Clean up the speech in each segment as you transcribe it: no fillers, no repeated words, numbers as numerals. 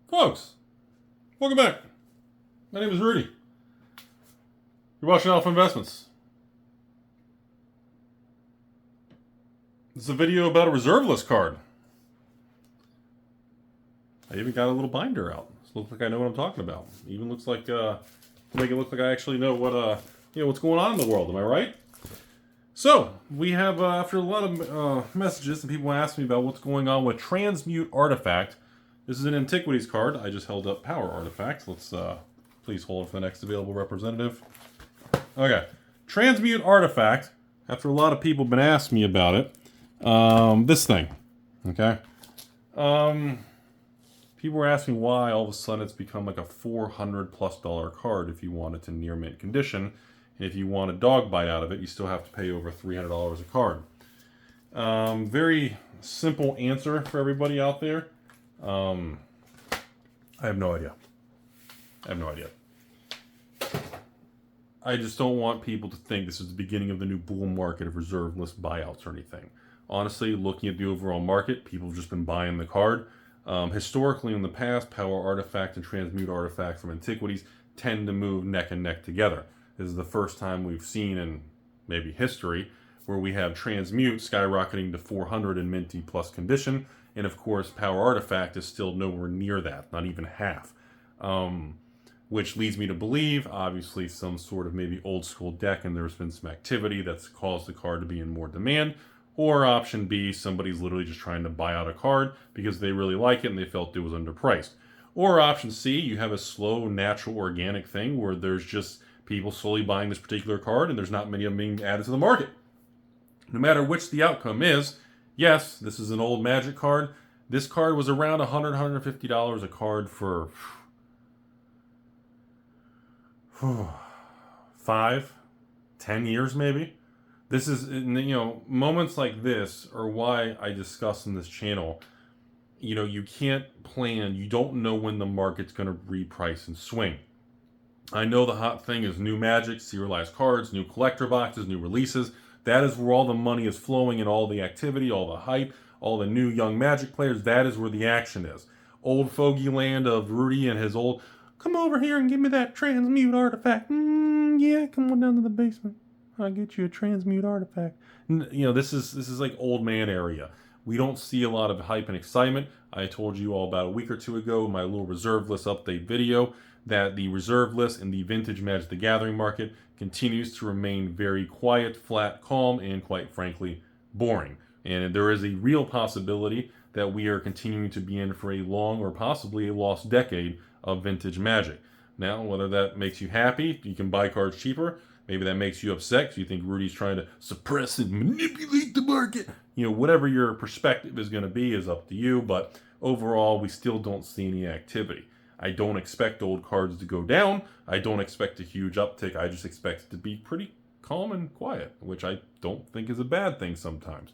Folks, welcome back. My name is Rudy. You're watching Alpha Investments. This is a video about a reserve list card. I even got a little binder out. This looks like I know what I'm talking about. Even looks like make it look like I actually know what what's going on in the world. Am I right? So we have after a lot of messages and people ask me about what's going on with Transmute Artifact. This is an Antiquities card. I just held up Power Artifact. Let's please hold for the next available representative. Okay, Transmute Artifact. After a lot of people have been asking me about it, this thing. Okay. People were asking why all of a sudden it's become like a $400+ card if you want it to near mint condition. And if you want a dog bite out of it, you still have to pay over $300 a card. Very simple answer for everybody out there. I have no idea. I just don't want people to think this is the beginning of the new bull market of reserve list buyouts or anything. Honestly, looking at the overall market, people have just been buying the card. Historically, in the past, Power Artifact and Transmute Artifact from Antiquities tend to move neck and neck together. This is the first time we've seen in maybe history where we have Transmute skyrocketing to 400 in minty plus condition, and of course, Power Artifact is still nowhere near that, not even half. Which leads me to believe, obviously, some sort of maybe old school deck, and there's been some activity that's caused the card to be in more demand. Or option B, somebody's literally just trying to buy out a card because they really like it and they felt it was underpriced. Or option C, you have a slow, natural, organic thing where there's just people slowly buying this particular card and there's not many of them being added to the market. No matter which the outcome is, yes, this is an old Magic card. This card was around $100, $150 a card for 5, 10 years maybe. This is, moments like this are why I discuss in this channel, you can't plan, you don't know when the market's going to reprice and swing. I know the hot thing is new Magic, serialized cards, new collector boxes, new releases. That is where all the money is flowing and all the activity, all the hype, all the new young Magic players. That is where the action is. Old fogey land of Rudy and his old, come over here and give me that Transmute Artifact. Yeah, come on down to the basement. I'll get you a Transmute Artifact. This is like old man area. We don't see a lot of hype and excitement. I told you all about a week or two ago in my little reserve list update video that the reserve list in the vintage Magic the Gathering market continues to remain very quiet, flat, calm, and quite frankly, boring. And there is a real possibility that we are continuing to be in for a long or possibly a lost decade of vintage Magic. Now, whether that makes you happy, you can buy cards cheaper. Maybe that makes you upset because you think Rudy's trying to suppress and manipulate the market. Whatever your perspective is going to be is up to you. But overall, we still don't see any activity. I don't expect old cards to go down. I don't expect a huge uptick. I just expect it to be pretty calm and quiet, which I don't think is a bad thing sometimes.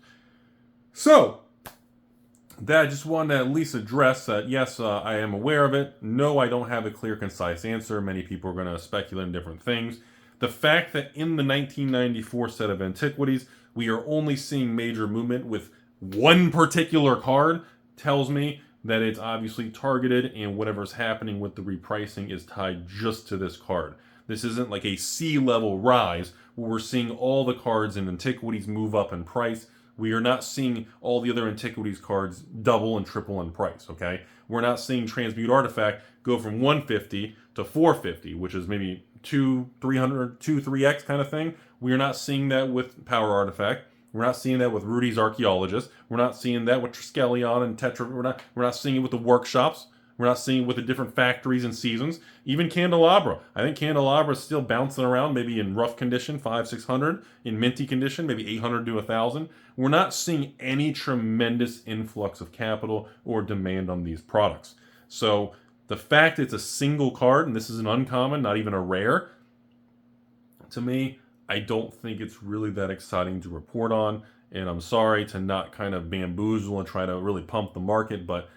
So, that I just wanted to at least address that, yes, I am aware of it. No, I don't have a clear, concise answer. Many people are going to speculate on different things. The fact that in the 1994 set of Antiquities, we are only seeing major movement with one particular card tells me that it's obviously targeted and whatever's happening with the repricing is tied just to this card. This isn't like a C-level rise where we're seeing all the cards in Antiquities move up in price. We are not seeing all the other Antiquities cards double and triple in price, okay? We're not seeing Transmute Artifact go from 150 to 450, which is maybe 3x kind of thing. We are not seeing that with Power Artifact. We're not seeing that with Rudy's Archaeologist. We're not seeing that with Triskelion and Tetra. We're not seeing it with the workshops. We're not seeing it with the different factories and seasons. Even Candelabra. I think Candelabra is still bouncing around, maybe in rough condition, 500-600. In minty condition, maybe 800 to 1,000. We're not seeing any tremendous influx of capital or demand on these products. So the fact it's a single card, and this is an uncommon, not even a rare, to me, I don't think it's really that exciting to report on. And I'm sorry to not kind of bamboozle and try to really pump the market, but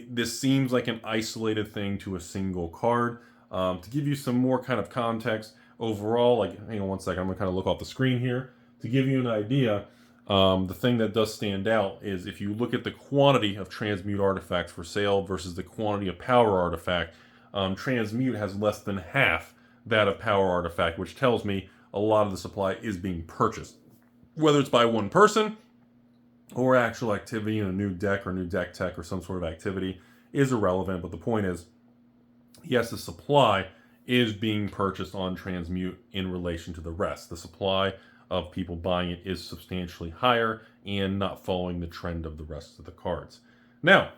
this seems like an isolated thing to a single card. To give you some more kind of context overall, hang on one second, I'm gonna kind of look off the screen here. To give you an idea, The thing that does stand out is if you look at the quantity of Transmute artifacts for sale versus the quantity of Power Artifact, Transmute has less than half that of Power Artifact, which tells me a lot of the supply is being purchased. Whether it's by one person or actual activity in a new deck or new deck tech or some sort of activity is irrelevant, but the point is, yes, the supply is being purchased on Transmute in relation to the rest. The supply of people buying it is substantially higher and not following the trend of the rest of the cards. Now,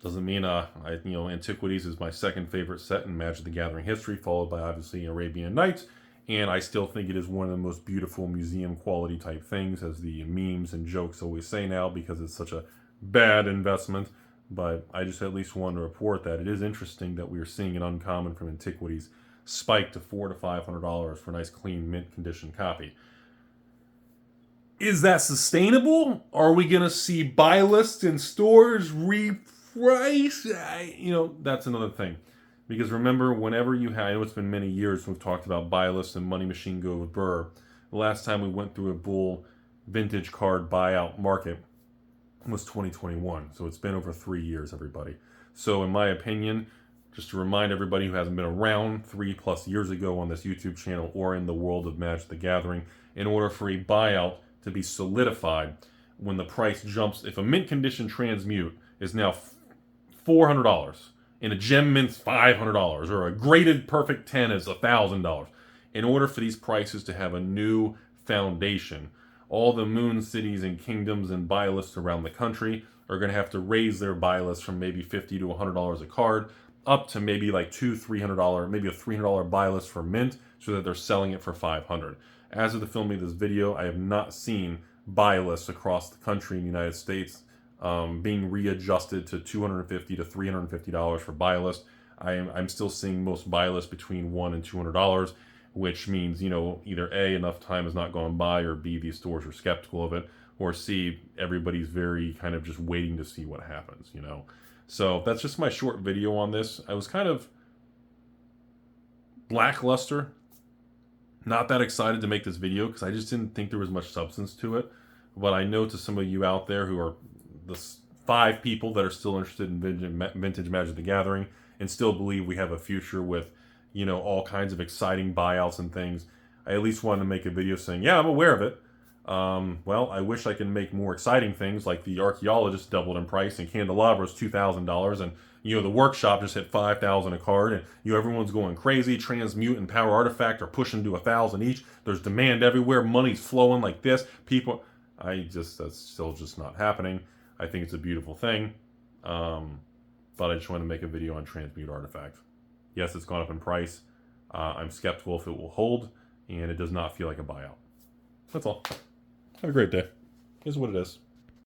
doesn't mean Antiquities is my second favorite set in Magic the Gathering history, followed by obviously Arabian Nights, and I still think it is one of the most beautiful museum quality type things, as the memes and jokes always say now, because it's such a bad investment. But I just at least want to report that it is interesting that we are seeing an uncommon from Antiquities spike to $400 to $500 for a nice clean mint condition copy. Is that sustainable? Are we going to see buy lists in stores reprice? That's another thing. Because remember, whenever you have, I know it's been many years we've talked about buy lists and Money Machine Go with Burr. The last time we went through a bull vintage card buyout market was 2021. So it's been over 3 years, everybody. So in my opinion, just to remind everybody who hasn't been around 3+ years ago on this YouTube channel or in the world of Magic the Gathering, in order for a buyout to be solidified, when the price jumps, if a mint condition Transmute is now $400 and a gem mint's $500 or a graded perfect 10 is $1,000, in order for these prices to have a new foundation, all the moon cities and kingdoms and buy lists around the country are going to have to raise their buy list from maybe $50 to $100 a card up to maybe like $200-$300, maybe a $300 buy list for mint, so that they're selling it for $500. As of the filming of this video, I have not seen buy lists across the country in the United States being readjusted to $250 to $350 for buy list. I'm still seeing most buy lists between $100 and $200, which means, either A, enough time has not gone by, or B, these stores are skeptical of it, or C, everybody's very kind of just waiting to see what happens, So that's just my short video on this. I was kind of lackluster, not that excited to make this video because I just didn't think there was much substance to it. But I know to some of you out there who are the 5 people that are still interested in vintage Magic the Gathering and still believe we have a future with, all kinds of exciting buyouts and things, I at least wanted to make a video saying, yeah, I'm aware of it. Well, I wish I could make more exciting things, like the Archaeologist doubled in price and Candelabra's $2,000, and the Workshop just hit $5,000 a card, and everyone's going crazy. Transmute and Power Artifact are pushing to $1,000 each. There's demand everywhere. Money's flowing like this. That's still just not happening. I think it's a beautiful thing, but I just want to make a video on Transmute Artifact. Yes, it's gone up in price. I'm skeptical if it will hold, and it does not feel like a buyout. That's all. Have a great day. Here's what it is.